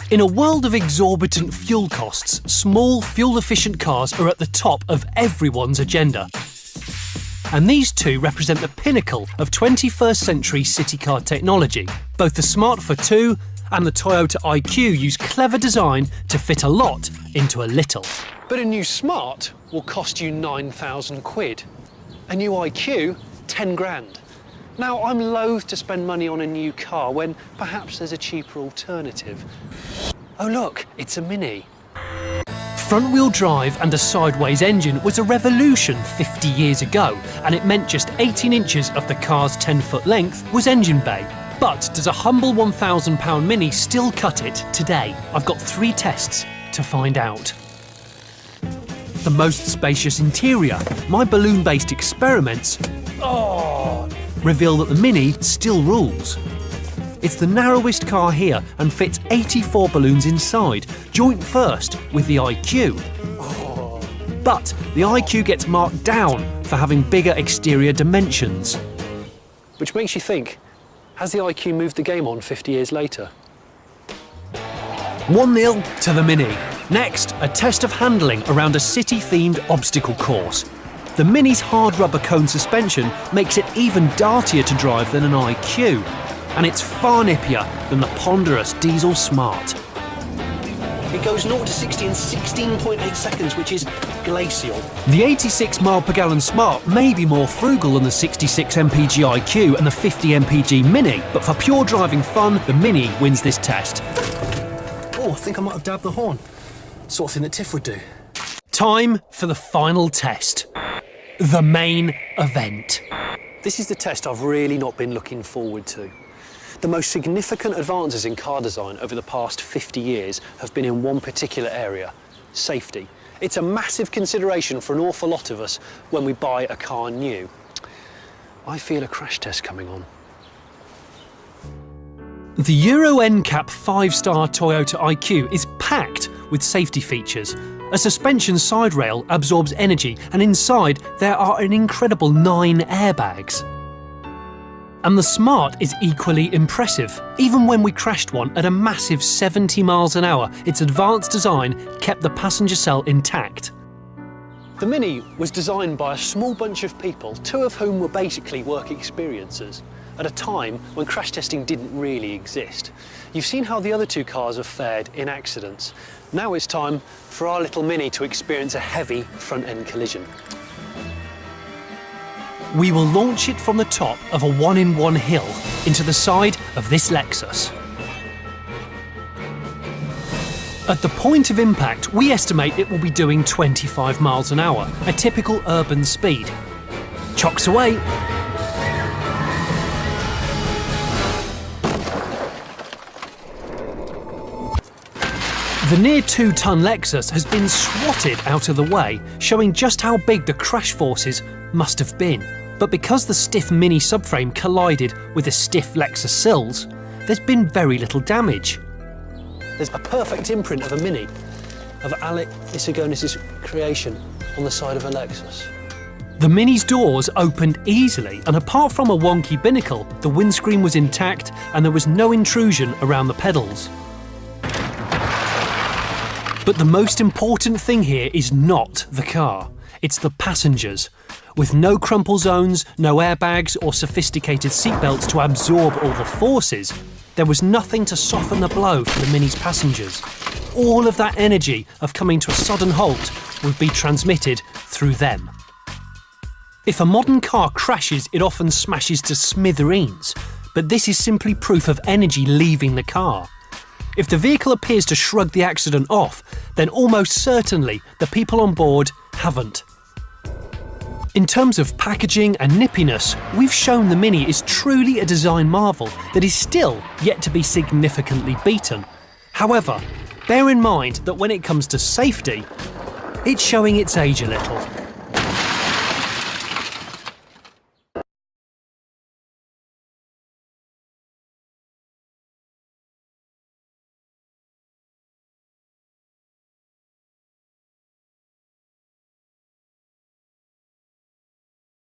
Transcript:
In a world of exorbitant fuel costs, small, fuel-efficient cars are at the top of everyone's agenda. And these two represent the pinnacle of 21st century city car technology. Both the Smart 2 and the Toyota IQ use clever design to fit a lot into a little. But a new Smart will cost you 9,000 quid. A new IQ, 10 grand. Now, I'm loath to spend money on a new car when perhaps there's a cheaper alternative. Oh look, it's a Mini. Front-wheel drive and a sideways engine was a revolution 50 years ago, and it meant just 18 inches of the car's 10-foot length was engine bay. But does a humble £1,000 Mini still cut it today? I've got 3 tests to find out. The most spacious interior, my balloon-based experiments, reveal that the Mini still rules. It's the narrowest car here and fits 84 balloons inside, joint first with the IQ. But the IQ gets marked down for having bigger exterior dimensions. Which makes you think, has the IQ moved the game on 50 years later? 1-0 to the Mini. Next, a test of handling around a city-themed obstacle course. The Mini's hard rubber cone suspension makes it even dartier to drive than an IQ, and it's far nippier than the ponderous diesel Smart. It goes 0 to 60 in 16.8 seconds, which is glacial. The 86 mpg Smart may be more frugal than the 66 mpg IQ and the 50 mpg Mini, but for pure driving fun, the Mini wins this test. Oh, I think I might have dabbed the horn. Sort of thing that Tiff would do. Time for the final test. The main event. This is the test I've really not been looking forward to. The most significant advances in car design over the past 50 years have been in one particular area: safety. It's a massive consideration for an awful lot of us when we buy a car new. I feel a crash test coming on. The Euro NCAP 5-star Toyota IQ is packed with safety features. A suspension side rail absorbs energy, and inside there are an incredible 9 airbags. And the Smart is equally impressive. Even when we crashed one at a massive 70 miles an hour, its advanced design kept the passenger cell intact. The Mini was designed by a small bunch of people, 2 of whom were basically work experiencers, at a time when crash testing didn't really exist. You've seen how the other 2 cars have fared in accidents. Now it's time for our little Mini to experience a heavy front-end collision. We will launch it from the top of a 1-in-1 hill into the side of this Lexus. At the point of impact, we estimate it will be doing 25 miles an hour, a typical urban speed. Chocks away. The near 2-ton Lexus has been swatted out of the way, showing just how big the crash forces must have been. But because the stiff Mini subframe collided with the stiff Lexus sills, there's been very little damage. There's a perfect imprint of a Mini, of Alec Isagonis' creation, on the side of a Lexus. The Mini's doors opened easily, and apart from a wonky binnacle, the windscreen was intact and there was no intrusion around the pedals. But the most important thing here is not the car, it's the passengers. With no crumple zones, no airbags or sophisticated seatbelts to absorb all the forces, there was nothing to soften the blow for the Mini's passengers. All of that energy of coming to a sudden halt would be transmitted through them. If a modern car crashes, it often smashes to smithereens, but this is simply proof of energy leaving the car. If the vehicle appears to shrug the accident off, then almost certainly the people on board haven't. In terms of packaging and nippiness, we've shown the Mini is truly a design marvel that is still yet to be significantly beaten. However, bear in mind that when it comes to safety, it's showing its age a little.